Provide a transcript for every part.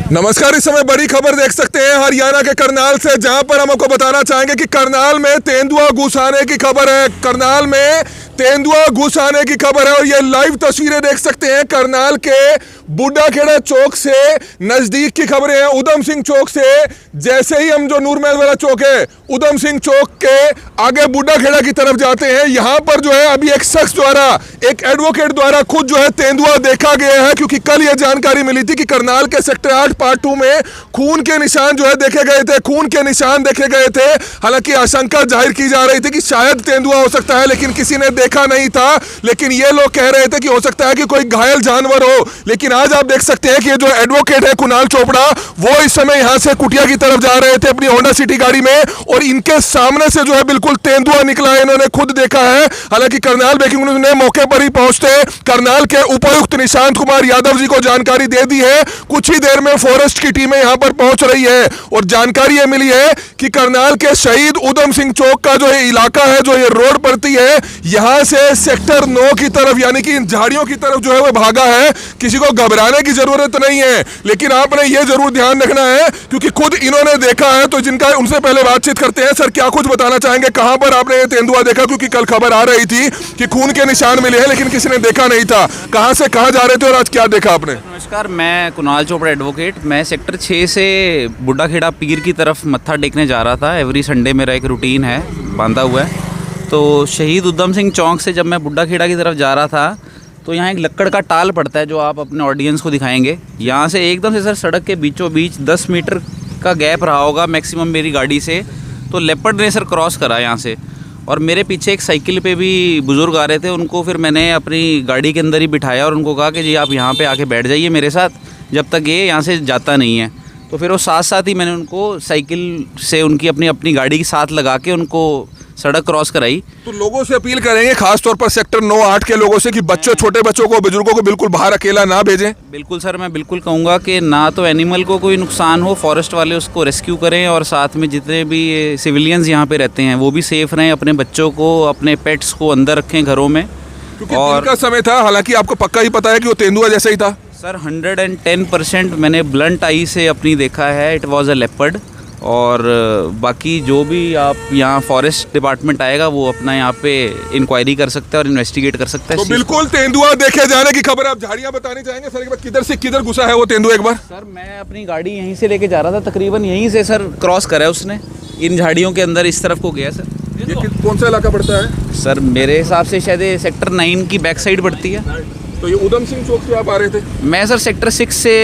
नमस्कार। इस समय बड़ी खबर देख सकते हैं हरियाणा के करनाल से, जहां पर हम आपको बताना चाहेंगे कि करनाल में तेंदुआ घुस आने की खबर है। करनाल में तेंदुआ घुस आने की खबर है और ये लाइव तस्वीरें देख सकते हैं करनाल के बुड्ढाखेड़ा चौक से नजदीक की खबरें हैं। उधम सिंह चौक से जैसे ही हम जो नूरमहल वाला चौक है, उधम सिंह चौक के आगे बुड्ढाखेड़ा की तरफ जाते हैं, यहां पर जो है अभी एक शख्स द्वारा, एक एडवोकेट द्वारा खुद जो है तेंदुआ देखा गया है। क्योंकि कल यह जानकारी मिली थी कि करनाल के सेक्टर 8 पार्ट 2 में खून के निशान जो है देखे गए थे, खून के निशान देखे गए थे। हालांकि आशंका जाहिर की जा रही थी कि शायद तेंदुआ हो सकता है, लेकिन किसी ने देखा नहीं था। लेकिन ये लोग कह रहे थे कि हो सकता है कि कोई घायल जानवर हो। लेकिन आज आप देख सकते हैं कि ये जो एडवोकेट है कुणाल चोपड़ा, वो इस समय यहां से कुटिया की तरफ जा रहे थे अपनी होंडा सिटी गाड़ी में, और इनके सामने से जो है बिल्कुल तेंदुआ निकला है, इन्होंने खुद देखा है। हालांकि करनाल ब्रेकिंग न्यूज ने मौके पर ही पहुंचते करनाल के उपायुक्त निशांत कुमार यादव जी को जानकारी दे दी है। कुछ ही देर में फॉरेस्ट की टीमें यहां पर पहुंच रही है और जानकारी यह मिली है कि करनाल के शहीद उधम सिंह चौक का जो ये इलाका है, जो ये रोड पड़ती है, यहां से सेक्टर 9 की तरफ यानी कि इन झाड़ियों की तरफ जो है वो भागा है। किसी को घबराने की जरूरत नहीं है, लेकिन आपने ये जरूर ध्यान रखना है क्योंकि खुद इन्होंने देखा है। तो जिनका उनसे पहले बातचीत करते हैं। सर, क्या कुछ बताना चाहेंगे, कहां पर आपने ये तेंदुआ देखा? क्योंकि कल खबर आ रही थी कि खून के निशान मिले हैं, लेकिन किसी ने देखा नहीं था। कहां से कहां जा रहे थे और आज क्या देखा आपने? नमस्कार, मैं कुणाल चोपड़ा एडवोकेट। मैं सेक्टर 6 से बुड्ढाखेड़ा पीर की तरफ मत्था टेकने जा रहा था। एवरी संडे मेरा एक रूटीन है, बांधा हुआ है। तो शहीद उधम सिंह चौक से जब मैं बुड्ढाखेड़ा की तरफ जा रहा था, तो यहाँ एक लक्कड़ का टाल पड़ता है जो आप अपने ऑडियंस को दिखाएंगे। यहाँ से एकदम से सर सड़क के बीचों बीच 10 मीटर का गैप रहा होगा मैक्सिमम मेरी गाड़ी से। तो लेपर्ड ने सर क्रॉस करा यहाँ से, और मेरे पीछे एक साइकिल पे भी बुज़ुर्ग आ रहे थे। उनको फिर मैंने अपनी गाड़ी के अंदर ही बिठाया और उनको कहा कि जी आप यहाँ पे आके बैठ जाइए मेरे साथ, जब तक ये यहाँ से जाता नहीं है। तो फिर वो साथ साथ ही मैंने उनको साइकिल से उनकी अपनी गाड़ी के साथ लगा के उनको सड़क क्रॉस कराई। तो लोगों से अपील करेंगे, खासतौर पर सेक्टर 9-8 के लोगों से, कि बच्चों, छोटे बच्चों को, बुजुर्गों को बिल्कुल बाहर अकेला ना भेजें। बिल्कुल सर, मैं बिल्कुल कहूँगा कि ना तो एनिमल को कोई नुकसान हो, फॉरेस्ट वाले उसको रेस्क्यू करें, और साथ में जितने भी सिविलियंस यहाँ पे रहते हैं वो भी सेफ रहें। अपने बच्चों को, अपने पेट्स को अंदर रखें घरों में। और दिन का समय था, हालांकि आपको पक्का ही पता है कि वो तेंदुआ जैसा ही था। सर 110% मैंने ब्लंट आई से अपनी देखा है, इट वाज अ लेपर्ड। और बाकी जो भी आप यहाँ फॉरेस्ट डिपार्टमेंट आएगा वो अपना यहाँ पे इंक्वायरी कर सकता है और इन्वेस्टिगेट कर सकता है। तो बिल्कुल तेंदुआ देखे जाने की खबर। आप झाड़ियाँ बतानी चाहेंगे सर, एक बार किधर से किधर घुसा है वो तेंदुआ? एक बार सर, मैं अपनी गाड़ी यहीं से लेके जा रहा था, तकरीबन यहीं से सर क्रॉस करा है उसने, इन झाड़ियों के अंदर इस तरफ को गया सर। ये कौन सा इलाका पड़ता है सर? मेरे हिसाब से शायद सेक्टर 9 की बैक साइड पड़ती है। तो ये उधम सिंह चौक से आप आ रहे थे? मैं सर सेक्टर 6 से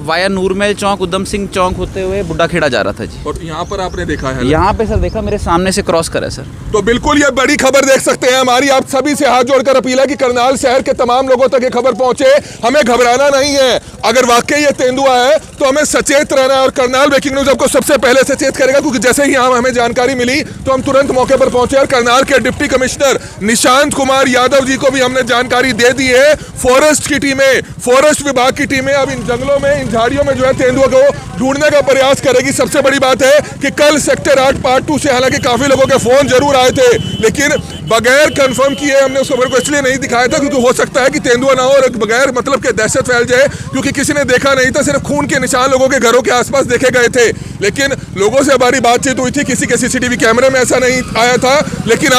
वाया नूरमहल चौक, उधम सिंह चौक होते हुए बुड्ढाखेड़ा जा रहा था जी। और यहाँ पर आपने देखा है? यहाँ पे सर देखा, मेरे सामने से क्रॉस करा सर। तो बिल्कुल ये बड़ी खबर देख सकते हैं। हमारी आप सभी से हाथ जोड़कर अपील है कि करनाल शहर के तमाम लोगों तक ये खबर पहुंचे। हमें घबराना नहीं है, अगर वाकई ये तेंदुआ है तो हमें सचेत रहना है। और करनाल ब्रेकिंग न्यूज आपको सबसे पहले सचेत करेगा, क्योंकि जैसे ही हमें जानकारी मिली तो हम तुरंत मौके पर पहुंचे। और करनाल के डिप्टी कमिश्नर निशांत कुमार यादव जी को भी हमने जानकारी दे दी है। फॉरेस्ट की टीमें, फॉरेस्ट विभाग की टीमें अब इन जंगलों में, इन झाड़ियों में जो है तेंदुआ को ढूंढने का प्रयास करेगी। सबसे बड़ी बात है कि कल सेक्टर 8 पार्ट 2 से हालांकि काफी लोगों के फोन जरूर आए थे, लेकिन बगैर कंफर्म किए हमने उस खबर को इसलिए नहीं दिखाया था क्योंकि हो सकता है कि तेंदुआ ना हो और बगैर मतलब के दहशत फैल जाए, क्योंकि किसी ने देखा नहीं था। सिर्फ खून के निशान लोगों के घरों के आसपास देखे गए थे, लेकिन लोगों से हमारी बातचीत हुई थी, किसी के सीसीटीवी कैमरे में ऐसा नहीं आया था। लेकिन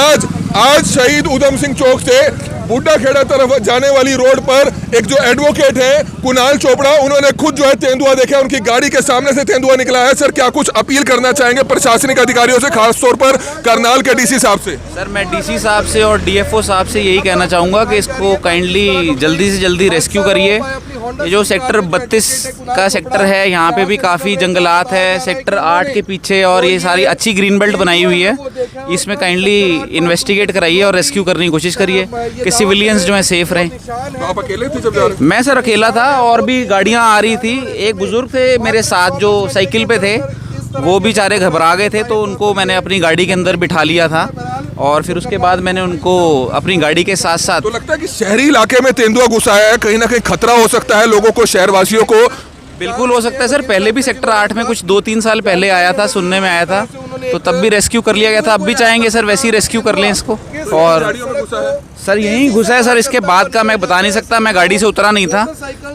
आज शहीद उधम सिंह चौक से बुड्ढाखेड़ा तरफ जाने वाली रोड पर एक जो एडवोकेट है कुणाल चोपड़ा, उन्होंने खुद जो है तेंदुआ देखा, उनकी गाड़ी के सामने से तेंदुआ निकला है। सर, क्या कुछ अपील करना चाहेंगे प्रशासनिक अधिकारियों से, खासतौर पर करनाल के डीसी साहब से? सर, मैं डीसी साहब से और डीएफओ साहब से यही कहना चाहूँगा कि इसको काइंडली जल्दी से जल्दी रेस्क्यू करिए। ये जो सेक्टर 32 का सेक्टर है, यहाँ पे भी काफ़ी जंगलात है। सेक्टर 8 के पीछे और ये सारी अच्छी ग्रीन बेल्ट बनाई हुई है, इसमें काइंडली इन्वेस्टिगेट कराइए और रेस्क्यू करने की कोशिश करिए कि सिविलियंस जो है सेफ रहें। तो आप अकेले थे जब जा रहे? मैं सर अकेला था, और भी गाड़ियाँ आ रही थी। एक बुजुर्ग थे मेरे साथ जो साइकिल पे थे, वो बेचारे घबरा गए थे, तो उनको मैंने अपनी गाड़ी के अंदर बिठा लिया था और फिर उसके बाद मैंने उनको अपनी गाड़ी के साथ साथ। तो लगता है कि शहरी इलाके में तेंदुआ घुसा है, कहीं ना कहीं खतरा हो सकता है लोगों को, शहरवासियों को? बिल्कुल हो सकता है सर। पहले भी सेक्टर 8 में कुछ 2-3 साल पहले आया था, सुनने में आया था। तो तब भी रेस्क्यू कर लिया गया था। अब भी चाहेंगे सर वैसे ही रेस्क्यू कर लें इसको। और झाड़ियों में घुसा है? सर यहीं घुसा है सर, इसके बाद का मैं बता नहीं सकता, मैं गाड़ी से उतरा नहीं था,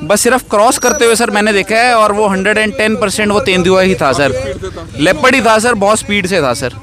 बस सिर्फ क्रॉस करते हुए सर मैंने देखा है। और वो 110% वो तेंदुआ ही था सर, लेपर्ड ही था सर, बहुत स्पीड से था सर।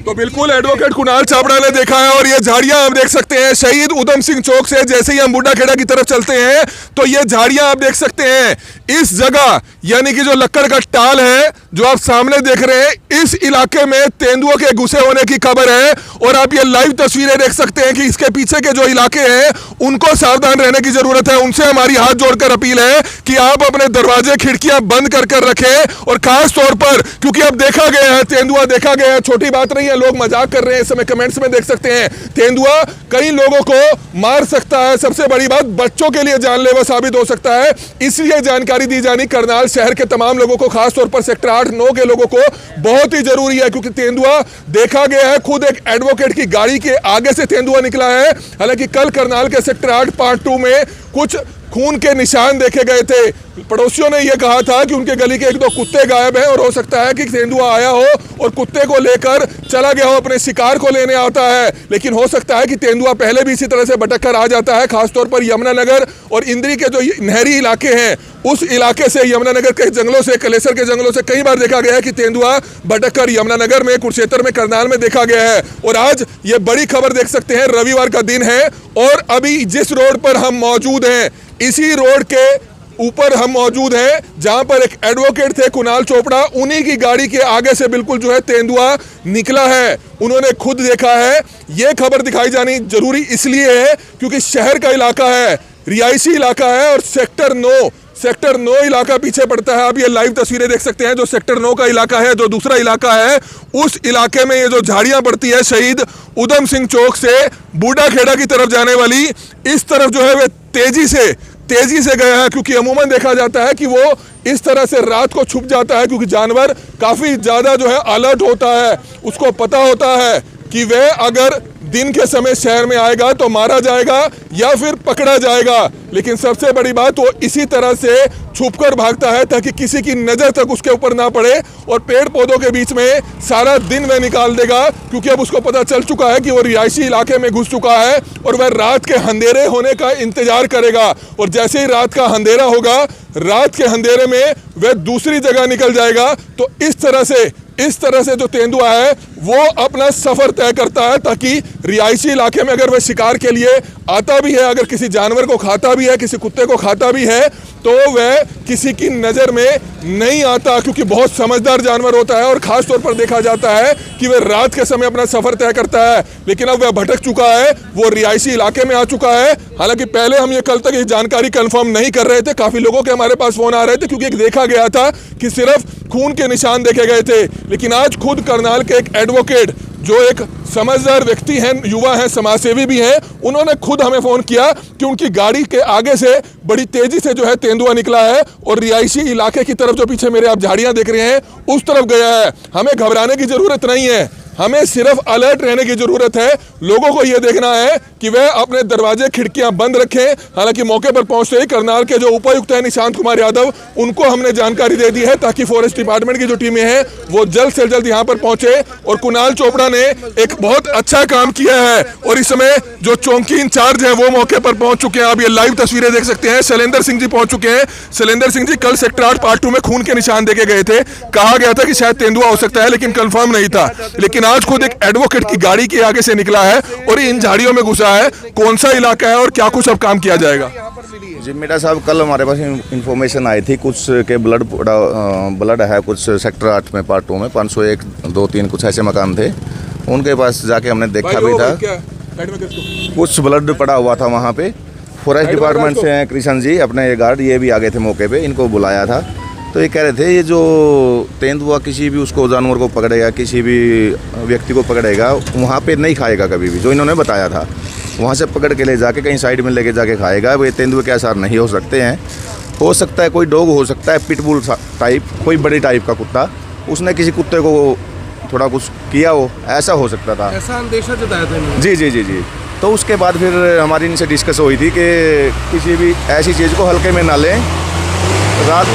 तो बिल्कुल एडवोकेट कुणाल चावड़ा ने देखा है। और ये झाड़ियां आप देख सकते हैं शहीद उधम सिंह चौक से जैसे ही हम बुड्ढा खेड़ा की तरफ चलते हैं तो ये झाड़ियां आप देख सकते हैं। इस जगह यानी कि जो लक्कड़ का टाल है जो आप सामने देख रहे हैं, इस इलाके में तेंदुओं के घुसे होने की खबर है। और आप ये लाइव तस्वीरें देख सकते हैं कि इसके पीछे के जो इलाके हैं उनको सावधान रहने की जरूरत है। उनसे हमारी हाथ जोड़कर अपील है कि आप अपने दरवाजे खिड़कियां बंद कर रखें। और खास तौर पर क्योंकि अब देखा गया है, तेंदुआ देखा गया है, छोटी बात नहीं है, लोग मजाक कर रहे हैं, इस समय कमेंट्स में देख सकते हैं। तेंदुआ कई लोगों को मार सकता है, सबसे बड़ी बात बच्चों के लिए जानलेवा साबित हो सकता है। इसलिए जानकारी दी जानी करनाल शहर के तमाम लोगों को, खासतौर पर सेक्टर 8-9 के लोगों को बहुत ही जरूरी है, क्योंकि तेंदुआ देखा गया है। खुद एक एडवोकेट की गाड़ी के आगे से तेंदुआ निकला है। हालांकि कल करनाल के सेक्टर 8 पार्ट 2 में कुछ खून के निशान देखे गए थे। पड़ोसियों ने यह कहा था कि उनके गली के 1-2 कुत्ते गायब हैं और हो सकता है कि तेंदुआ आया हो और कुत्ते को लेकर चला गया हो, अपने शिकार को लेने आता है। लेकिन हो सकता है कि तेंदुआ पहले भी इसी तरह से भटक कर आ जाता है। खासतौर पर यमुनानगर और इंद्री के जो नहरी इलाके हैं उस इलाके से, यमुनानगर के जंगलों से, कलेसर के जंगलों से कई बार देखा गया है कि तेंदुआ भटक कर यमुनानगर में, कुरुक्षेत्र में, करनाल में देखा गया है। और आज ये बड़ी खबर देख सकते हैं, रविवार का दिन है और अभी जिस रोड पर हम मौजूद हैं इसी रोड के ऊपर हम मौजूद हैं जहां पर एक एडवोकेट थे कुणाल चोपड़ा, उन्हीं की गाड़ी के आगे से बिल्कुल जो है तेंदुआ निकला है। उन्होंने खुद देखा है। यह खबर दिखाई जानी जरूरी इसलिए है क्योंकि शहर का इलाका है, रिहायशी इलाका है और सेक्टर 9 इलाका पीछे पड़ता है। आप ये लाइव तस्वीरें देख सकते हैं, जो सेक्टर 9 का इलाका है, जो दूसरा इलाका है, उस इलाके में ये जो झाड़ियां पड़ती है शहीद उधम सिंह चौक से बूढ़ा खेड़ा की तरफ जाने वाली, इस तरफ जो है वे तेजी से गया है। क्योंकि अमूमन देखा जाता है कि वो इस तरह से रात को छुप जाता है, क्योंकि जानवर काफी ज्यादा जो है अलर्ट होता है। उसको पता होता है कि वह अगर दिन के समय शहर में आएगा तो मारा जाएगा या फिर पकड़ा जाएगा। लेकिन सबसे बड़ी बात, वो इसी तरह से छुपकर भागता है ताकि किसी की नजर तक उसके ऊपर ना पड़े। और पेड़ पौधों के बीच में सारा दिन वह निकाल देगा, क्योंकि अब उसको पता चल चुका है कि वो रिहायशी इलाके में घुस चुका है और वह रात के अंधेरे होने का इंतजार करेगा। और जैसे ही रात का अंधेरा होगा, रात के अंधेरे में वह दूसरी जगह निकल जाएगा। तो इस तरह से जो तेंदुआ है वो अपना सफर तय करता है, ताकि रिहायशी इलाके में अगर वह शिकार के लिए आता भी है, अगर किसी जानवर को खाता भी है, किसी कुत्ते को खाता भी है, तो वह किसी की नज़र में नहीं आता, क्योंकि बहुत समझदार जानवर होता है। और ख़ास तौर पर देखा जाता है कि वह रात के समय अपना सफ़र तय करता है। लेकिन अब वह भटक चुका है, वो रिहायशी इलाके में आ चुका है। हालांकि पहले हम ये कल तक ये जानकारी कंफर्म नहीं कर रहे थे, काफ़ी लोगों के हमारे पास फ़ोन आ रहे थे, क्योंकि एक देखा गया था कि सिर्फ खून के निशान देखे गए थे। लेकिन आज खुद करनाल के एक एडवोकेट जो एक समझदार व्यक्ति हैं, युवा हैं, समाजसेवी भी हैं, उन्होंने खुद हमें फ़ोन किया कि उनकी गाड़ी के आगे से बड़ी तेज़ी से जो है तेंदुआ निकला है और रिहायशी इलाके की तरफ, जो पीछे मेरे आप झाड़ियाँ देख रहे हैं, उस तरफ गया है। हमें घबराने की ज़रूरत नहीं है, हमें सिर्फ अलर्ट रहने की जरूरत है। लोगों को यह देखना है कि वह अपने दरवाजे खिड़कियां बंद रखें। हालांकि मौके पर पहुंचते ही करनाल के जो उपायुक्त हैं निशांत कुमार यादव, उनको हमने जानकारी दे दी है ताकि फॉरेस्ट डिपार्टमेंट की जो टीमें हैं वो जल्द से जल्द यहां पर पहुंचे। और कुणाल चोपड़ा ने एक बहुत अच्छा काम किया है और इस समय जो चौकी इंचार्ज है वो मौके पर पहुंच चुके हैं। आप ये लाइव तस्वीरें देख सकते हैं, शैलेंद्र सिंह जी पहुंच चुके हैं। शैलेंद्र सिंह जी, कल सेक्टर 8 पार्ट 2 में खून के निशान देखे गए थे, कहा गया था कि शायद तेंदुआ हो सकता है, लेकिन कंफर्म नहीं था। लेकिन आज खुद एक एडवोकेट की गाड़ी के आगे से निकला है और इन झाड़ियों में घुसा है। कौन सा इलाका है और क्या कुछ अब काम किया जाएगा? जी मेरा साहब, कल हमारे पास इंफॉर्मेशन आई थी कुछ के ब्लड है कुछ सेक्टर 8 में पार्ट 2 में 501, 2, 3 कुछ ऐसे मकान थे। उनके पास जाके हमने देखा भी था, कुछ ब्लड पड़ा हुआ था वहाँ पे। फॉरेस्ट डिपार्टमेंट से हैं कृष्ण जी, अपने ये गार्ड, ये भी आ गए थे मौके पे, इनको बुलाया था। तो ये कह रहे थे ये जो तेंदुआ किसी भी उसको जानवर को पकड़ेगा, किसी भी व्यक्ति को पकड़ेगा, वहाँ पे नहीं खाएगा कभी भी, जो इन्होंने बताया था। वहाँ से पकड़ के ले जाके कहीं साइड में लेके जाके खाएगा। वो तेंदुए के आसार नहीं हो सकते हैं। हो सकता है कोई डॉग हो सकता है, पिटबुल टाइप, कोई बड़ी टाइप का कुत्ता, उसने किसी कुत्ते को थोड़ा कुछ किया हो, ऐसा हो सकता था, ऐसा अंदेशा जताया था। जी जी जी जी। तो उसके बाद फिर हमारी इनसे डिस्कस हुई थी कि किसी भी ऐसी चीज़ को हल्के में ना लें रात।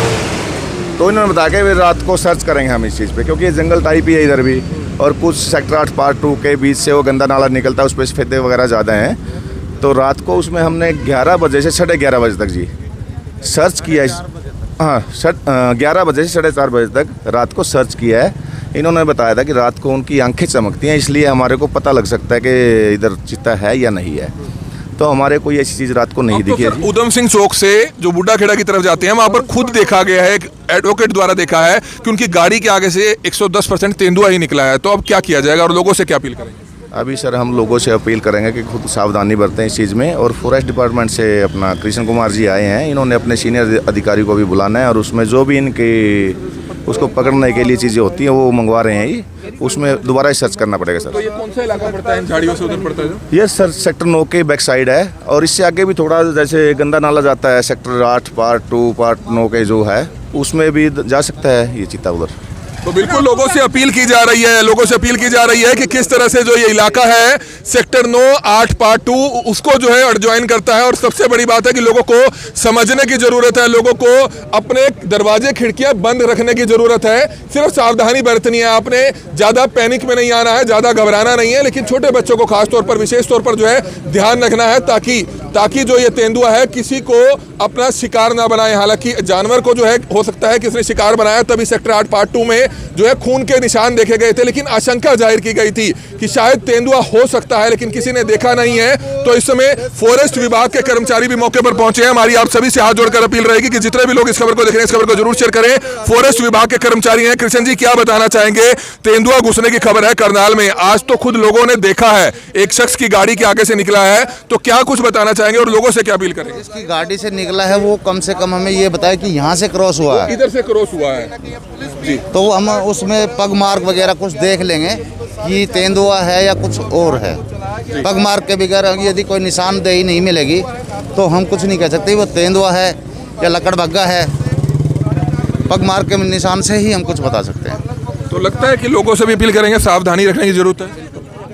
तो इन्होंने बताया कि रात को सर्च करेंगे हम इस चीज़ पे, क्योंकि ये जंगल टाइप ही है इधर भी, और कुछ सेक्टर 8 पार्ट 2 के बीच से वो गंदा नाला निकलता है, उस पर सफेदे वगैरह ज़्यादा हैं। तो रात को उसमें हमने 11 बजे से 11:30 बजे तक जी सर्च किया। हाँ, 11 बजे से 4:30 बजे तक रात को सर्च किया है। इन्होंने बताया था कि रात को उनकी आंखें चमकती हैं, इसलिए हमारे को पता लग सकता है कि इधर चिता है या नहीं है। तो हमारे कोई ऐसी चीज़ रात को नहीं दिखी है। उधम सिंह चौक से जो बुड्ढा खेड़ा की तरफ जाते हैं वहां पर खुद देखा गया है, एक एडवोकेट द्वारा देखा है कि उनकी गाड़ी के आगे से 110% तेंदुआ ही निकला है। तो अब क्या किया जाएगा और लोगों से क्या अपील करेंगे? अभी सर हम लोगों से अपील करेंगे कि खुद सावधानी बरतें इस चीज़ में। और फॉरेस्ट डिपार्टमेंट से अपना कृष्ण कुमार जी आए हैं, इन्होंने अपने सीनियर अधिकारी को भी बुलाना है और उसमें जो भी इनके उसको पकड़ने के लिए चीज़ें होती हैं वो मंगवा रहे हैं ही, उसमें दोबारा सर्च करना पड़ेगा सर। तो ये कौन सा इलाका पड़ता है इन झाड़ियों से उधर पड़ता है जो? ये सर सेक्टर 9 के बैक साइड है और इससे आगे भी थोड़ा जैसे गंदा नाला जाता है सेक्टर 8 पार्ट 2 पार्ट 9 के जो है उसमें भी जा सकता है ये चीता उधर। तो बिल्कुल लोगों से अपील की जा रही है कि किस तरह से जो ये इलाका है सेक्टर 9 8 पार्ट 2 उसको जो है एडजॉइन करता है। और सबसे बड़ी बात है कि लोगों को समझने की जरूरत है, लोगों को अपने दरवाजे खिड़कियां बंद रखने की जरूरत है। सिर्फ सावधानी बरतनी है, आपने ज्यादा पैनिक में नहीं आना है, ज्यादा घबराना नहीं है, लेकिन छोटे बच्चों को खास तौर पर विशेष तौर पर जो है ध्यान रखना है ताकि जो ये तेंदुआ है किसी को अपना शिकार ना बनाए। हालांकि जानवर को जो है हो सकता है किसी ने शिकार बनाया, तभी सेक्टर 8 पार्ट 2 में जो है खून के निशान देखे गए थे, लेकिन आशंका जाहिर की गई थी कि शायद तेंदुआ हो सकता है, लेकिन किसी ने देखा नहीं है। तो इस समय फॉरेस्ट विभाग के कर्मचारी भी मौके पर पहुंचे हैं। हमारी आप सभी से हाथ जोड़कर अपील रहेगी कि जितने भी लोग इस खबर को देख रहे हैं इस खबर को जरूर शेयर करें। फॉरेस्ट विभाग के कर्मचारी हैं। कृष्ण जी क्या बताना चाहेंगे? तेंदुआ घुसने की खबर है करनाल में, आज तो खुद लोगों ने देखा है, एक शख्स की गाड़ी के आगे से निकला है, तो क्या कुछ बताना चाहेंगे और लोगों से क्या अपील करेंगे? इसकी गाड़ी से निकला है वो कम से कम हमें ये बताया कि यहाँ से क्रॉस हुआ है, इधर से क्रॉस हुआ है जी। तो हम उसमें पग मार्क वगैरह कुछ देख लेंगे कि तेंदुआ है या कुछ और है। पग मार्क के बगैर यदि कोई निशानदेही नहीं मिलेगी तो हम कुछ नहीं कह सकते वो तेंदुआ है या लकड़बग्गा है। पग मार्क के निशान से ही हम कुछ बता सकते हैं। तो लगता है कि लोगों से भी अपील करेंगे, सावधानी रखने की जरूरत है।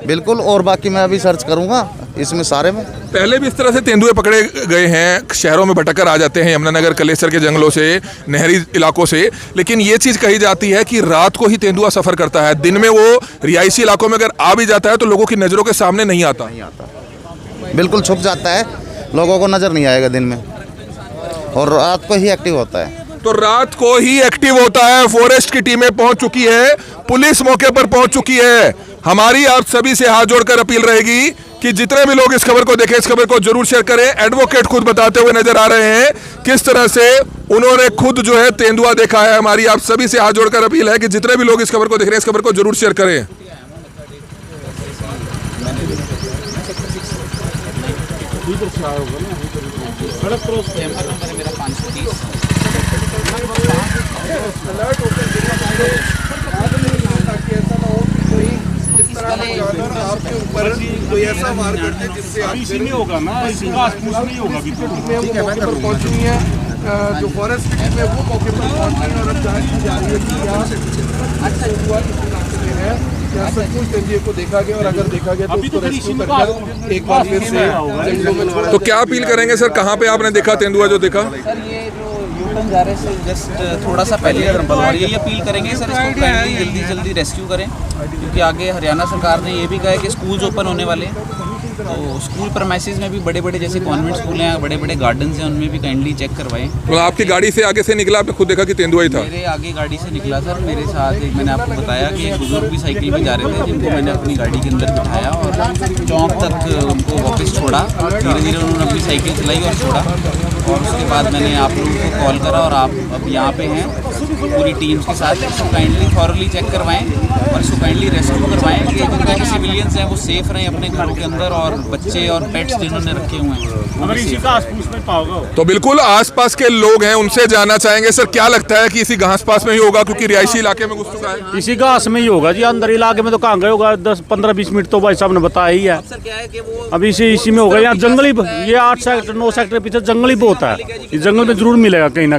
बिल्कुल, और बाकी मैं अभी सर्च करूँगा इसमें सारे में। पहले भी इस तरह से तेंदुए पकड़े गए हैं, शहरों में भटक कर आ जाते हैं यमुनानगर कलेसर के जंगलों से, नहरी इलाकों से, लेकिन ये चीज़ कही जाती है कि रात को ही तेंदुआ सफ़र करता है। दिन में वो रिहायशी इलाकों में अगर आ भी जाता है तो लोगों की नज़रों के सामने नहीं आता। बिल्कुल छुप जाता है, लोगों को नज़र नहीं आएगा दिन में, और रात को ही एक्टिव होता है। तो रात को ही एक्टिव होता है। फॉरेस्ट की टीमें पहुंच चुकी है, पुलिस मौके पर पहुंच चुकी है। हमारी आप सभी से हाथ जोड़कर अपील रहेगी कि जितने भी लोग इस खबर को देखें इस खबर को जरूर शेयर करें। एडवोकेट खुद बताते हुए नजर आ रहे हैं किस तरह से उन्होंने खुद जो है तेंदुआ देखा है। हमारी आप सभी से हाथ जोड़कर अपील है कि जितने भी लोग इस खबर को देख रहे हैं इस खबर को जरूर शेयर करें। कोई ऐसा मार कर दे जिससे आप इसी में होगा ना, इसी का आसपास नहीं होगा कि तो ठीक है वो मौके पर पहुंचनी है। जो फॉरेस्ट की टीम है वो मौके पर पहुंचनी है और अब जांच की जा रही है कि यहाँ तेंदुआ किस इलाके में है, क्या सचमुच तेंदुए को देखा गया और अगर देखा गया तो उसको रेस्क्यू करके एक बार फिर से जंगलों में छोड़ा। तो क्या अपील करेंगे सर, कहाँ पे आपने देखा तेंदुआ जो देखा? सर ये जो यूटर्न जा रहे हैं जस्ट थोड़ा सा पहले यही अपील करेंगे सर, इसको काइंडली जल्दी रेस्क्यू करें, क्योंकि आगे हरियाणा सरकार ने ये भी कहा है कि स्कूल्स ओपन होने वाले हैं, तो स्कूल परमाइसेस में भी बड़े बड़े जैसे कॉन्वेंट स्कूल हैं, बड़े बड़े गार्डन्स हैं, उनमें भी काइंडली चेक करवाएं। तो आपकी गाड़ी से आगे से निकला, आपने खुद देखा कि तेंदुआ ही था? मेरे आगे गाड़ी से निकला सर, मेरे साथ एक मैंने आपको बताया कि एक बुजुर्ग भी साइकिल पे जा रहे थे, जिनको मैंने अपनी गाड़ी के अंदर बिठाया और चौक तक उनको वापस छोड़ा। धीरे धीरे उन्होंने अपनी साइकिल चलाई और छोड़ा, और उसके बाद मैंने आप लोगों को कॉल करा और आप अब यहाँ पे हैं पूरी टीम्स के साथ। इसको काइंडली थॉरली चेक करवाएं और इसको काइंडली रेस्क्यू करवाएं कि जितने भी सिविलियंस हैं वो सेफ रहें अपने घरों के अंदर, और बच्चे और पेट्स जिन्होंने रखे हुए हैं अगर इसी का आसपास में पाओगे तो बिल्कुल आसपास के लोग हैं उनसे जानना चाहेंगे। सर क्या लगता है कि इसी घास पास में ही होगा, क्योंकि रिहायशी इलाके में घुस चुका है? इसी घास में ही होगा जी, अंदर इलाके में तो कहाँ गए होगा, 10-15-20 मिनट तो भाई साहब ने बताया ही है। सर क्या है कि वो अब इसी में होगा। यहाँ जंगली, ये 8 सेक्टर 9 सेक्टर पीछे जंगली बहुत है, इस जंगल में जरूर मिलेगा कहीं ना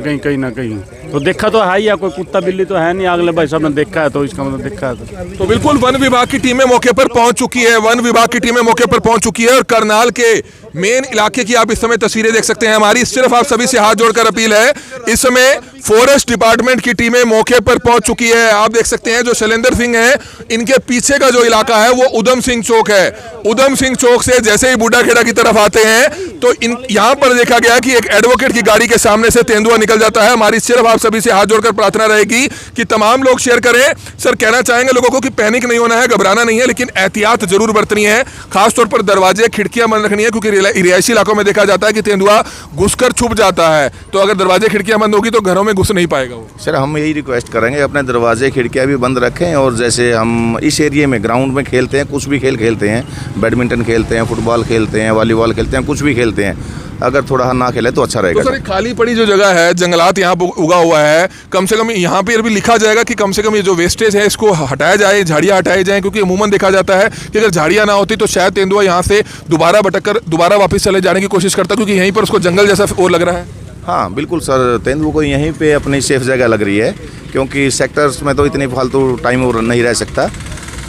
कहीं। तो देखा तो है ही, कोई कुत्ता बिल्ली तो है नहीं, अगले भाई साहब ने देखा है तो इसका मतलब देखा है। तो बिल्कुल वन विभाग की टीमें मौके पर पहुंच चुकी है, वन विभाग की टीमें मौके पर पहुंच चुकी है और करनाल के मेन इलाके की आप इस समय तस्वीरें देख सकते हैं। हमारी सिर्फ आप सभी से हाथ जोड़कर अपील है, इस समय फॉरेस्ट डिपार्टमेंट की टीमें मौके पर पहुंच चुकी है। आप देख सकते हैं जो शैलेंद्र सिंह है, इनके पीछे का जो इलाका है वो उधम सिंह चौक है। उधम सिंह चौक से जैसे ही बूढ़ाखेड़ा की तरफ आते हैं तो यहां पर देखा गया कि एक एडवोकेट की गाड़ी के सामने से तेंदुआ निकल जाता है। हमारी सिर्फ आप सभी से हाथ जोड़कर प्रार्थना रहेगी कि तमाम लोग शेयर करें। सर, कहना चाहेंगे लोगों को कि पैनिक नहीं होना है, घबराना नहीं है, लेकिन एहतियात जरूर बरतनी है। खासतौर पर दरवाजे खिड़कियां बंद रखनी है, क्योंकि रिहायशी इलाकों में देखा जाता है कि तेंदुआ घुसकर छुप जाता है। तो अगर दरवाजे खिड़कियां बंद होगी तो घरों में घुस नहीं पाएगा वो। सर, हम यही रिक्वेस्ट करेंगे अपने दरवाजे खिड़कियाँ भी बंद रखें, और जैसे हम इस एरिया में ग्राउंड में खेलते हैं, कुछ भी खेल खेलते हैं, बैडमिंटन खेलते हैं, फुटबॉल खेलते हैं, वॉलीबॉल खेलते हैं, कुछ भी खेलते हैं, अगर थोड़ा ना खेले तो अच्छा रहेगा। तो सर, खाली पड़ी जो जगह है, जंगलात यहाँ उगा हुआ है, कम से कम यहाँ पे भी लिखा जाएगा कि कम से कम ये जो वेस्टेज है इसको हटाया जाए, झाड़ियाँ हटाई जाएं, क्योंकि अमूमन देखा जाता है कि अगर झाड़ियाँ ना होती तो शायद तेंदुआ यहाँ से दोबारा भटककर दोबारा वापस चले जाने की कोशिश करता, क्योंकि यहीं पर उसको जंगल जैसा और लग रहा है। हाँ बिल्कुल सर, तेंदुआ को यहीं पे अपनी सेफ जगह लग रही है, क्योंकि सेक्टर्स में तो इतनी फालतू टाइम और नहीं रह सकता।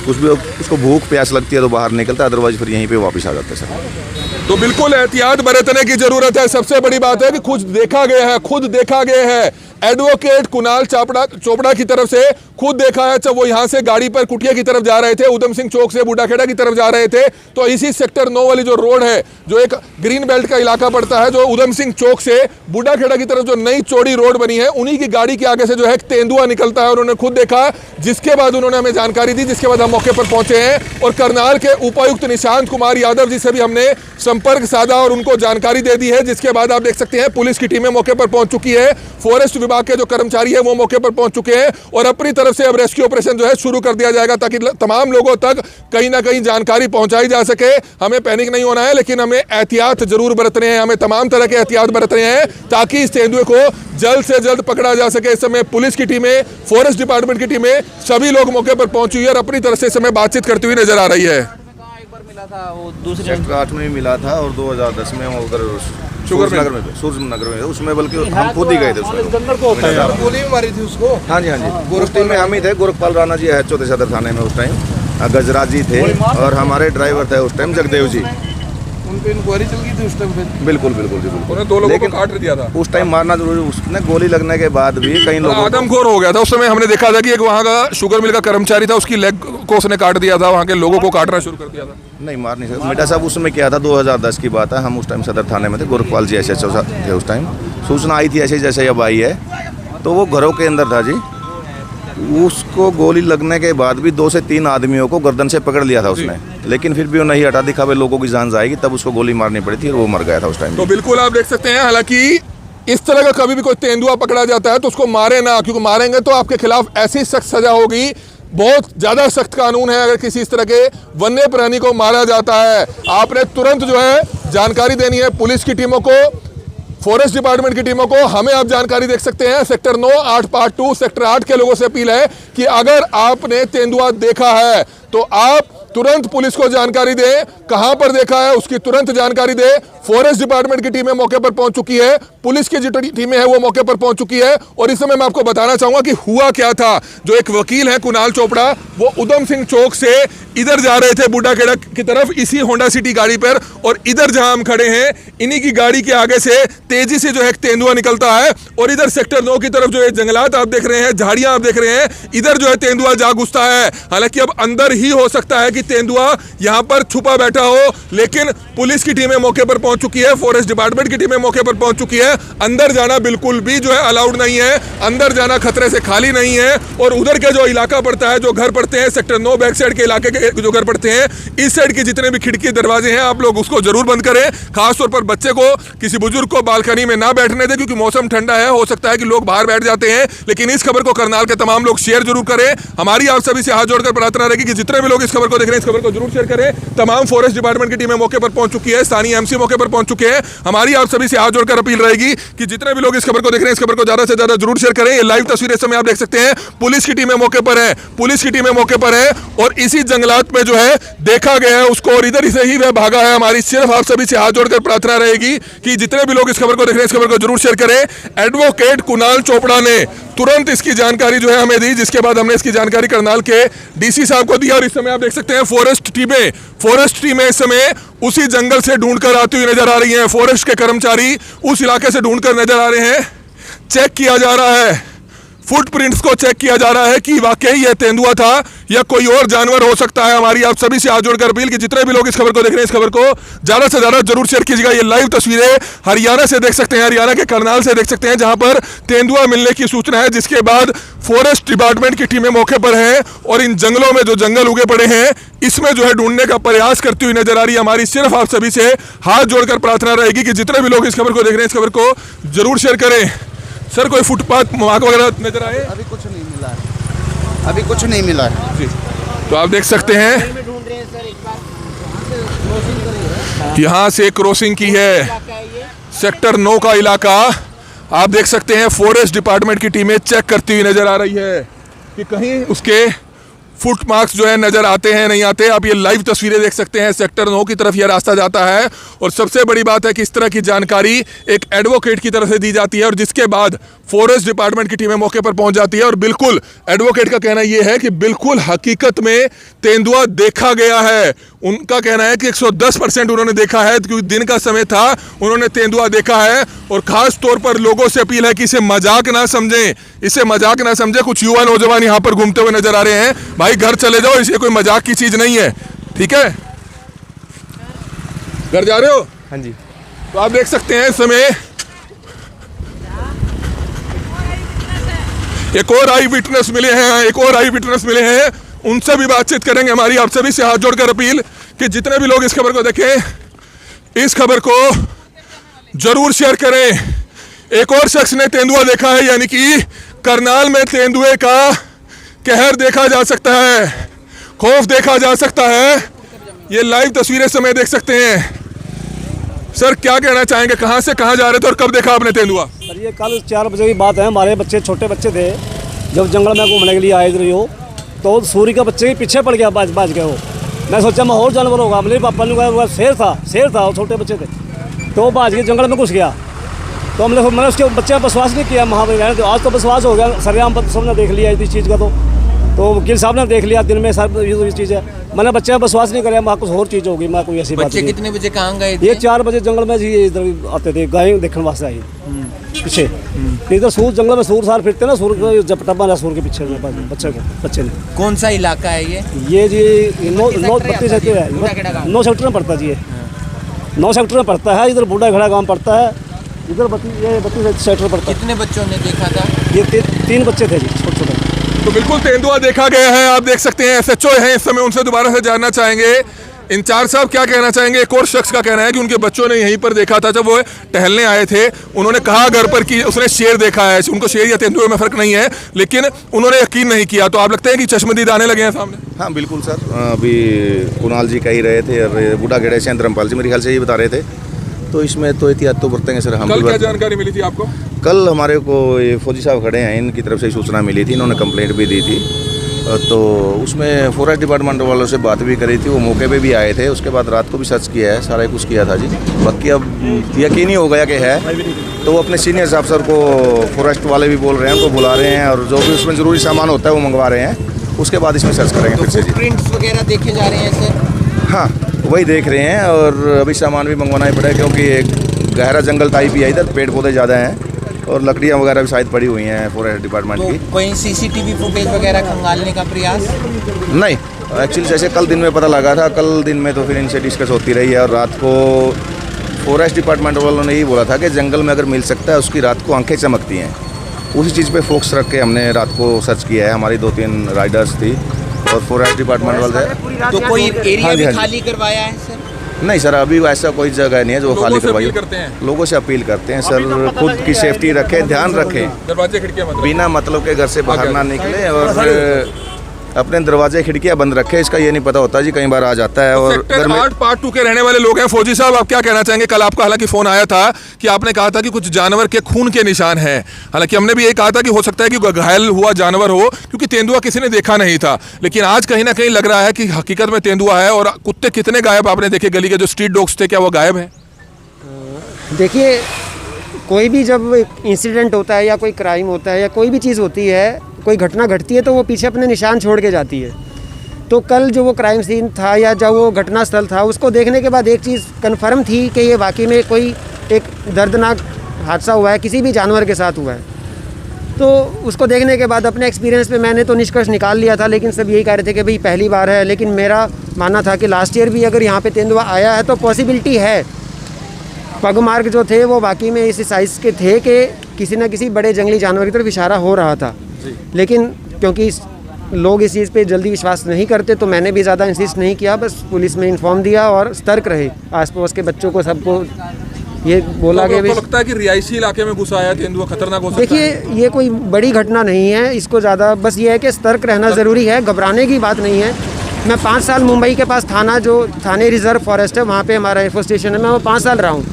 कुछ भी उसको भूख प्यास लगती है तो बाहर निकलता है, अदरवाइज फिर यहीं पे वापस आ जाता है सर। तो बिल्कुल एहतियात बरतने की जरूरत है। सबसे बड़ी बात है कि खुद देखा गया है एडवोकेट कुणाल चोपड़ा की तरफ से खुद देखा है। जब वो यहाँ से गाड़ी पर कुटिया की तरफ जा रहे थे, उधम सिंह चौक से बूढ़ाखेड़ा की तरफ जा रहे थे, तो इसी सेक्टर 9 वाली जो रोड है, जो एक ग्रीन बेल्ट का इलाका पड़ता है, जो उधम सिंह चौक से बूढ़ाखेड़ा की तरफ जो नई चौड़ी रोड बनी है, उन्हीं की गाड़ी के आगे से जो है तेंदुआ निकलता है। उन्होंने खुद देखा, जिसके बाद उन्होंने हमें जानकारी दी, जिसके बाद हम मौके पर पहुंचे हैं और करनाल के उपायुक्त निशांत कुमार यादव जी से भी हमने संपर्क साधा और उनको जानकारी दे दी है। जिसके बाद आप देख सकते हैं पुलिस की टीमें मौके पर पहुंच चुकी है, फॉरेस्ट विभाग के जो कर्मचारी है वो मौके पर पहुंच चुके हैं और अपनी तरफ से अब रेस्क्यू ऑपरेशन जो है शुरू कर दिया जाएगा, ताकि तमाम लोगों तक कहीं ना कहीं जानकारी पहुंचाई जा सके। हमें पैनिक नहीं होना है, लेकिन हमें एहतियात जरूर बरतने हैं, हमें तमाम तरह के एहतियात बरतने हैं ताकि इस तेंदुए को जल्द से जल्द पकड़ा जा सके। इस समय पुलिस की टीमें, फॉरेस्ट डिपार्टमेंट की टीमें, सभी लोग मौके पर पहुंची है और अपनी तरफ से इस समय बातचीत करती हुई नजर आ रही है। सेक्टर 8 में मिला था और 2010 में उधर सूरजनगर में, उसमें बल्कि हम खुद ही गए थे उसमें। गोली भी मारी थी उसको। हाँ जी, हाँ जी, उस टाइम में हम ही थे। गोरखपाल राणा जी है चौथे सदर थाने में उस टाइम, गजराज जी थे और हमारे ड्राइवर थे उस टाइम जगदेव जी। उन पे इंक्वायरी चल गई थी उस टाइम पे। बिल्कुल बिल्कुल जी, बिल्कुल। उन्हें 2 लोगों को काट दिया था उस टाइम, मारना जरूरी। उसने गोली लगने के बाद भी कई लोगों आदमखोर हो गया था। उस समय हमने देखा था कि एक वहाँ का शुगर मिल का कर्मचारी था, उसकी लेग को उसने काट दिया था, वहाँ के लोगों को काटना शुरू कर दिया था। नहीं, मार नहीं सकते। मिर्जा साहब उसमें क्या था, 2010 की बात है, हम उस टाइम सदर थाने में थे, गोरखपाल जी SHO थे उस टाइम। सूचना आई थी ऐसे जैसे अब आई है, तो वो घरों के अंदर था जी। उसको गोली लगने के बाद भी 2 से 3 आदमियों को गर्दन से पकड़ लिया था उसने, लेकिन फिर भी वो नहीं हटा, दिखा भाई लोगों की जान जाएगी, तब उसको गोली मारनी पड़ी थी और वो मर गया था उस टाइम। तो बिल्कुल आप देख सकते हैं, हालांकि इस तरह का कभी भी कोई तेंदुआ पकड़ा जाता है तो उसको मारे ना, क्योंकि मारेंगे तो आपके खिलाफ ऐसी सख्त सजा होगी, बहुत ज्यादा सख्त कानून है अगर किसी इस तरह के वन्य प्राणी को मारा जाता है। आपने तुरंत जो है जानकारी देनी है पुलिस की टीमों को, फॉरेस्ट डिपार्टमेंट की टीमों को। हमें आप जानकारी देख सकते हैं सेक्टर 9, 8 पार्ट 2, सेक्टर 8 के लोगों से अपील है कि अगर आपने तेंदुआ देखा है तो आप तुरंत पुलिस को जानकारी दें, कहां पर देखा है उसकी तुरंत जानकारी दें। फॉरेस्ट डिपार्टमेंट की टीमें मौके पर पहुंच चुकी है, पुलिस की जो टीमें हैं वो मौके पर पहुंच चुकी है। और इस समय मैं आपको बताना चाहूंगा कि हुआ क्या था। जो एक वकील है कुणाल चोपड़ा, वो उधम सिंह चौक से इधर जा रहे थे बूढ़ाखेड़ा की तरफ, इसी होंडा सिटी गाड़ी पर, और इधर जहां हम खड़े हैं इन्हीं की गाड़ी के आगे से तेजी से जो है तेंदुआ निकलता है और इधर सेक्टर 9 की तरफ जो है जंगलात आप देख रहे हैं, झाड़ियां आप देख रहे हैं, इधर जो है तेंदुआ जा घुसता है। हालांकि अब अंदर ही हो सकता है कि तेंदुआ यहां पर छुपा बैठा हो, लेकिन पुलिस की टीमें मौके पर पहुंच चुकी है, फॉरेस्ट डिपार्टमेंट की टीमें मौके पर पहुंच चुकी है। अंदर जाना बिल्कुल भी जो है अलाउड नहीं है, अंदर जाना खतरे से खाली नहीं है। और उधर के जो इलाका पड़ता है, जो घर पड़ते हैं सेक्टर 9 बैक साइड के इलाके के जो घर पड़ते हैं, इस साइड के जितने भी खिड़की दरवाजे हैं आप लोग उसको जरूर बंद करें। खासतौर पर बच्चे को, किसी बुजुर्ग को बालकनी में ना बैठने दें, क्योंकि मौसम ठंडा है, हो सकता है कि लोग बाहर बैठ जाते हैं। लेकिन इस खबर को करनाल के तमाम लोग शेयर जरूर करें। हमारी आप सभी से हाथ जोड़कर प्रार्थना रहेगी कि जितने भी लोग इस खबर को देख रहे हैं इस खबर को जरूर शेयर करें। तमाम फॉरेस्ट डिपार्टमेंट की टीमें मौके पर पहुंच चुकी है, स्थानीय MC मौके पर पहुंच चुके हैं। हमारी आप सभी से हाथ जोड़कर अपील रहेगी कि जितने भी लोग इस खबर को देख रहे हैं इस खबर को ज्यादा से ज्यादा जरूर शेयर करें। ये लाइव तस्वीरें इस समय आप देख सकते हैं, पुलिस की टीमें मौके पर है, पुलिस की टीमें मौके पर है और इसी जंगलात में जो है देखा गया है उसको, और इधर से ही वह भागा है। हमारी सिर्फ आप सभी से हाथ जोड़कर प्रार्थना रहेगी कि जितने भी लोग इस खबर को देख रहे हैं इस खबर को जरूर शेयर करें। एडवोकेट कुणाल चोपड़ा ने तुरंत इसकी जानकारी जो है हमें दी, जिसके बाद हमने इसकी जानकारी करनाल के डीसी साहब को दी। और इस समय आप देख सकते हैं फॉरेस्ट टीमें इस समय उसी जंगल से ढूंढकर आती हुई नजर आ रही हैं। फॉरेस्ट के कर्मचारी उस इलाके से ढूंढकर नजर आ रहे हैं। चेक किया जा रहा है, फुटप्रिंट्स को चेक किया जा रहा है कि वाकई यह तेंदुआ था या कोई और जानवर हो सकता है। हमारी आप सभी से हाथ जोड़कर अपील कि जितने भी लोग इस खबर को देख रहे हैं, इस खबर को ज्यादा से ज्यादा जरूर शेयर कीजिएगा। ये लाइव तस्वीरें हरियाणा से देख सकते हैं, हरियाणा के करनाल से देख सकते हैं, जहां पर तेंदुआ मिलने की सूचना है, जिसके बाद फॉरेस्ट डिपार्टमेंट की टीमें मौके पर हैं और इन जंगलों में जो जंगल उगे पड़े हैं इसमें जो है ढूंढने का प्रयास करती हुई नजर आ रही है। हमारी सिर्फ आप सभी से हाथ जोड़कर प्रार्थना रहेगी कि जितने भी लोग इस खबर को देख रहे हैं, इस खबर को जरूर शेयर करें। सर, कोई फुटपाथ मार्क वगैरह नजर आए? अभी कुछ नहीं मिला है, अभी कुछ नहीं मिला है जी। तो आप देख सकते हैं यहाँ से क्रॉसिंग की है सेक्टर 9 का इलाका। आप देख सकते हैं फॉरेस्ट डिपार्टमेंट की टीमें चेक करती हुई नजर आ रही है कि कहीं उसके फुट मार्क्स जो है नजर आते हैं नहीं आते। आप ये लाइव तस्वीरें देख सकते हैं, सेक्टर 9 की तरफ यह रास्ता जाता है। और सबसे बड़ी बात है कि इस तरह की जानकारी एक एडवोकेट की तरफ से दी जाती है और जिसके बाद फॉरेस्ट डिपार्टमेंट की टीमें मौके पर पहुंच जाती है। और बिल्कुल एडवोकेट का कहना यह है कि बिल्कुल हकीकत में तेंदुआ देखा गया है। उनका कहना है कि 110% उन्होंने देखा है, क्योंकि दिन का समय था, उन्होंने तेंदुआ देखा है। और खास तौर पर लोगों से अपील है कि इसे मजाक ना समझें, इसे मजाक ना समझें। कुछ युवा नौजवान यहाँ पर घूमते हुए नजर आ रहे हैं। भाई घर चले जाओ, इसे कोई मजाक की चीज नहीं है, ठीक है? घर जा रहे हो? हाँ जी। तो आप देख सकते हैं इस समय एक और आई विटनेस मिले हैं, उनसे भी बातचीत करेंगे। हमारी आप सभी से हाथ जोड़कर अपील कि जितने भी लोग इस खबर को देखें, इस खबर को जरूर शेयर करें। एक और शख्स ने तेंदुआ देखा है, यानी कि करनाल में तेंदुए का कहर देखा जा सकता है, खौफ देखा जा सकता है। ये लाइव तस्वीरें समय देख सकते हैं। सर, क्या कहना चाहेंगे, कहां से कहां जा रहे थे और कब देखा आपने तेंदुआ? सर, ये कल 4 बजे की बात है। हमारे बच्चे, छोटे बच्चे थे, जब जंगल में घूमने के लिए आए थे हो, तो सूर्य का बच्चे के पीछे पड़ गया, बाज गया वो। मैं सोचा मैं और जानवर होगा, मेरे पापा ने कहा शेर था, और छोटे बच्चे थे, तो बाज के जंगल में घुस गया। तो मैंने उसके बच्चे पर विश्वास नहीं किया, वहाँ पर तो आज तो विश्वास हो गया। सरेआम पर सबने देख लिया इस चीज़ का, तो वकील साहब ने देख लिया दिन में सर ये चीज़ है। मैंने बच्चे पर विश्वास नहीं कराया, वहाँ कुछ और चीज़ होगी, मैं कोई ऐसी बात नहीं। बच्चे कितने बजे कहाँ गए थे? ये 4 बजे जंगल में जी इधर आते थे, गाय देखने वास्ते आई पीछे। इधर सूर जंगल में सूर सार फिरते ना, सूर जपटा मारा सूर के पीछे बच्चे ने। कौन सा इलाका है ये जी 9 सेक्टर में पड़ता जी, 9 सेक्टर में पड़ता है। इधर बूढ़ा खड़ा गाँव पड़ता है, इधर 32 सेक्टर पड़ता है। कितने बच्चों ने देखा था? ये 3 बच्चे थे जी, छोटे। तो बिल्कुल तेंदुआ देखा गया है, आप देख सकते हैं। SHO हैं इस समय, उनसे दोबारा से जानना चाहेंगे। इंचार्ज साहब क्या कहना चाहेंगे? एक और शख्स का कहना है कि उनके बच्चों ने यहीं पर देखा था, जब वो टहलने आए थे। उन्होंने कहा घर पर कि उसने शेर देखा है। उनको शेर या तेंदुए में फर्क नहीं है, लेकिन उन्होंने यकीन नहीं किया। तो आप लगता है कि चश्मदीद आने लगे हैं सामने? हाँ बिल्कुल सर, अभी कुणाल जी कह ही रहे थे और बूढ़ा गेड़े से धर्मपाल जी मेरे ख्याल से यही बता रहे थे। तो इसमें तो एहतियात तो बरतेंगे सर हम। कल क्या जानकारी मिली थी आपको? कल हमारे को ये फौजी साहब खड़े हैं, इनकी तरफ से सूचना मिली थी, इन्होंने कंप्लेंट भी दी थी। तो उसमें फॉरेस्ट डिपार्टमेंट वालों से बात भी करी थी, वो मौके पे भी आए थे। उसके बाद रात को भी सर्च किया है, सारा कुछ किया था जी। बाकी अब यकीन ही हो गया कि है, तो वो अपने सीनियर अफसर को फॉरेस्ट वाले भी बोल रहे हैं, उनको बुला रहे हैं और जो भी उसमें ज़रूरी सामान होता है वो मंगवा रहे हैं। उसके बाद इसमें सर्च करेंगे फिर से जी। प्रिंट्स वगैरह देखे जा रहे हैं सर? हाँ वही देख रहे हैं और अभी सामान भी मंगवाना ही पड़ेगा, क्योंकि एक गहरा जंगल टाइप ही है, इधर पेड़ पौधे ज़्यादा हैं और लकड़ियाँ वगैरह भी शायद पड़ी हुई हैं फॉरेस्ट डिपार्टमेंट की। कोई CCTV फुटेज वगैरह खंगालने का प्रयास? नहीं, एक्चुअली जैसे कल दिन में पता लगा था, कल दिन में तो फिर इनसे डिस्कस होती रही है। और रात को फॉरेस्ट डिपार्टमेंट वालों ने यही बोला था कि जंगल में अगर मिल सकता है उसकी रात को आंखें चमकती हैं। उसी चीज़ पे फोकस रख के हमने रात को सर्च किया है। हमारी 2-3 राइडर्स थी और फॉरेस्ट डिपार्टमेंट वाले। तो कोई एरिया भी खाली करवाया है सर? नहीं सर, अभी ऐसा कोई जगह नहीं है जो खाली करवाई। लोगों से अपील करते हैं सर, खुद की सेफ्टी रखें, ध्यान रखें, दरवाजे खिड़कियां बंद, बिना मतलब के घर से बाहर ना निकले और अपने दरवाजे खिड़कियां बंद रखें। इसका ये नहीं पता होता जी, कई बार आ जाता है। और सेक्टर 8 पार्ट 2 के रहने वाले लोग हैं। फौजी साहब, आप क्या कहना चाहेंगे? कल आपका हालांकि फोन आया था कि आपने कहा था कि कुछ जानवर के खून के निशान हैं। हालांकि हमने भी ये कहा था कि हो सकता है कि घायल हुआ जानवर हो, क्योंकि तेंदुआ किसी ने देखा नहीं था। लेकिन आज कहीं ना कहीं लग रहा है कि हकीकत में तेंदुआ है। और कुत्ते कितने गायब आपने देखे? गली के जो स्ट्रीट डॉग्स थे, क्या वो गायब है? देखिए, कोई भी जब इंसिडेंट होता है या कोई क्राइम होता है या कोई भी चीज़ होती है, कोई घटना घटती है, तो वो पीछे अपने निशान छोड़ के जाती है। तो कल जो वो क्राइम सीन था या जब वो घटना स्थल था, उसको देखने के बाद एक चीज़ कन्फर्म थी कि ये वाकई में कोई एक दर्दनाक हादसा हुआ है, किसी भी जानवर के साथ हुआ है। तो उसको देखने के बाद अपने एक्सपीरियंस पे मैंने तो निष्कर्ष निकाल लिया था, लेकिन सब यही कह रहे थे कि भाई पहली बार है। लेकिन मेरा मानना था कि लास्ट ईयर भी अगर यहाँ पे तेंदुआ आया है तो पॉसिबिलिटी है। पगमार्क जो थे वो वाकई में इस साइज़ के थे कि किसी न किसी बड़े जंगली जानवर की तरफ इशारा हो रहा था। लेकिन क्योंकि लोग इस चीज़ पे जल्दी विश्वास नहीं करते, तो मैंने भी ज़्यादा इंसिस्ट नहीं किया, बस पुलिस में इन्फॉर्म दिया और सतर्क रहे। आसपास के बच्चों को सबको ये बोला कि तो लगता है कि रिहायशी इलाके में घुसा है तेंदुआ, खतरनाक हो सकता है। देखिए, ये कोई बड़ी घटना नहीं है, इसको ज़्यादा बस ये है कि सतर्क रहना ज़रूरी है, घबराने की बात नहीं है। मैं 5 साल मुंबई के पास थाने रिजर्व फॉरेस्ट है, वहाँ पे हमारा एफओ स्टेशन है, मैं वो 5 साल रहा हूँ।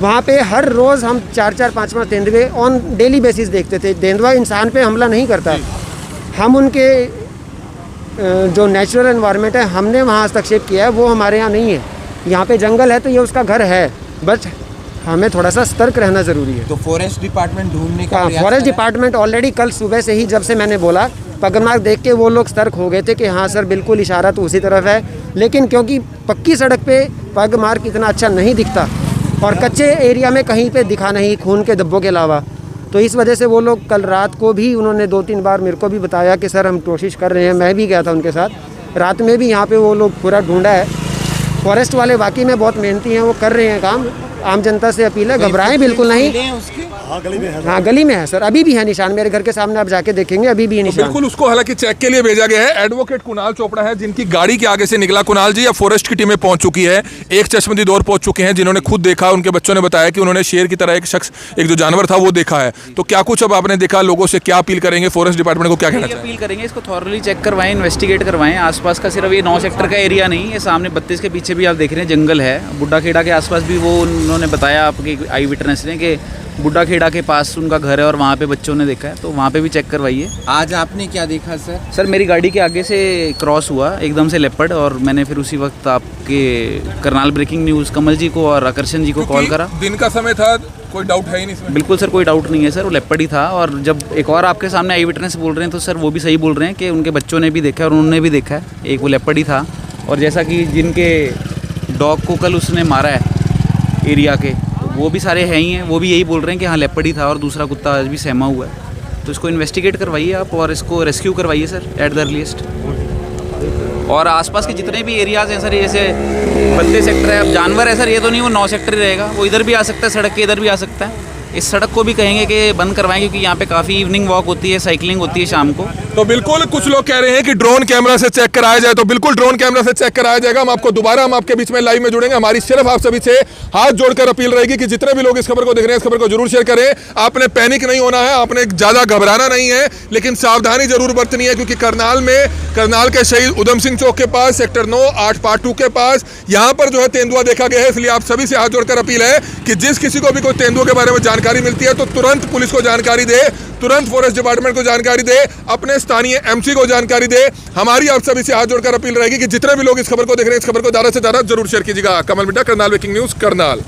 वहाँ पे हर रोज़ हम 4-4, 5-5 तेंदुए ऑन डेली बेसिस देखते थे। तेंदुआ इंसान पे हमला नहीं करता, हम उनके जो नेचुरल एनवायरनमेंट है हमने वहाँ हस्तक्षेप किया है, वो हमारे यहाँ नहीं है। यहाँ पे जंगल है तो ये उसका घर है, बस हमें थोड़ा सा सतर्क रहना ज़रूरी है। तो फॉरेस्ट डिपार्टमेंट ढूंढने का प्रयास फॉरेस्ट डिपार्टमेंट ऑलरेडी कल सुबह से ही, जब से मैंने बोला पगमार्क देख के वो लोग सतर्क हो गए थे कि हाँ सर बिल्कुल इशारा तो उसी तरफ है। लेकिन क्योंकि पक्की सड़क पे पगमार्क इतना अच्छा नहीं दिखता और कच्चे एरिया में कहीं पे दिखा नहीं खून के धब्बों के अलावा, तो इस वजह से वो लोग कल रात को भी उन्होंने 2-3 बार मेरे को भी बताया कि सर हम कोशिश कर रहे हैं। मैं भी गया था उनके साथ, रात में भी यहाँ पे वो लोग पूरा ढूंढा है। फॉरेस्ट वाले वाकई में बहुत मेहनती हैं, वो कर रहे हैं काम। आम जनता से अपील है, घबराएं बिल्कुल नहीं। हाँ, गली में है सर, अभी भी है निशान, मेरे घर के सामने आप जाके देखेंगे, अभी भी है निशान। बिल्कुल, उसको हालांकि चेक के लिए भेजा गया है। एडवोकेट कुणाल चोपड़ा है जिनकी गाड़ी के आगे से निकला। कुणाल जी, या फॉरेस्ट की टीमें पहुंच चुकी है, एक चश्मदीद और पहुंच चुके हैं जिन्होंने खुद देखा। उनके बच्चों ने बताया कि उन्होंने शेर की तरह एक जो जानवर था वो देखा है। तो क्या कुछ अब आपने देखा, लोगों से क्या अपील करेंगे, फॉरेस्ट डिपार्टमेंट को क्या कहना चाहिए? अपील करेंगे इसको थॉरली चेक करवाएं, इन्वेस्टिगेट करवाएं। आसपास का सिर्फ ये 9 सेक्टर का एरिया नहीं है, सामने 32 के पीछे भी आप देख रहे हैं जंगल है। बुड्ढा खेड़ा के आसपास भी वो उन्होंने बताया आपके आई विटनेस ने कि बुड्ढा खेड़ा के पास उनका घर है और वहाँ पे बच्चों ने देखा है, तो वहाँ पे भी चेक करवाइए। आज आपने क्या देखा सर? सर मेरी गाड़ी के आगे से क्रॉस हुआ एकदम से लेपर्ड, और मैंने फिर उसी वक्त आपके करनाल ब्रेकिंग न्यूज़ कमल जी को और आकर्षण जी को कॉल करा। दिन का समय था, कोई डाउट है ही नहीं इसमें? बिल्कुल सर, कोई डाउट नहीं है सर, वो लेपर्ड ही था। और जब एक और आपके सामने आई विटनेस बोल रहे हैं तो सर वो भी सही बोल रहे हैं कि उनके बच्चों ने भी देखा और उन्होंने भी देखा है, एक वो लेपर्ड ही था। और जैसा कि जिनके डॉग को कल उसने मारा है एरिया के, वो भी सारे हैं ही हैं, वो भी यही बोल रहे हैं कि हाँ लेपर्ड ही था और दूसरा कुत्ता आज भी सहमा हुआ है। तो इसको इन्वेस्टिगेट करवाइए आप और इसको रेस्क्यू करवाइए सर एट द अर्लीस्ट। और आसपास के जितने भी एरियाज़ हैं सर, जैसे 32 सेक्टर है, अब जानवर है सर, ये तो नहीं वो 9 सेक्टर ही रहेगा, वो इधर भी आ सकता है, सड़क के इधर भी आ सकता है। इस सड़क को भी कहेंगे कि बंद करवाएं, क्योंकि यहाँ पे काफ़ी इवनिंग वॉक होती है, साइकिलिंग होती है शाम को। तो बिल्कुल कुछ लोग कह रहे हैं कि ड्रोन कैमरा से चेक कराया जाए, तो बिल्कुल ड्रोन कैमरा से चेक कराया जाएगा। हम आपके बीच में लाइव में जुड़ेंगे। हमारी सिर्फ आप सभी से हाथ जोड़कर अपील रहेगी कि जितने भी लोग इस खबर को देख रहे हैं, इस खबर को जरूर शेयर करें। आपने पैनिक नहीं होना है, आपने ज़्यादा घबराना नहीं है, लेकिन सावधानी जरूर बरतनी है, क्योंकि करनाल के शहीद उधम सिंह चौक के पास सेक्टर 9 8 पार्ट 2 के पास यहाँ पर जो है तेंदुआ देखा गया है। इसलिए आप सभी से हाथ जोड़कर अपील है कि जिस किसी को भी कोई तेंदुआ के बारे में जानकारी मिलती है तो तुरंत पुलिस को जानकारी दे, तुरंत फॉरेस्ट डिपार्टमेंट को जानकारी दे, अपने स्थानीय एमसी को जानकारी दे। हमारी आप सभी से हाथ जोड़कर अपील रहेगी कि जितने भी लोग इस खबर को देख रहे हैं, इस खबर को ज़्यादा से ज़्यादा जरूर शेयर कीजिएगा। कमल मिड्डा, करनाल ब्रेकिंग न्यूज़, करनाल।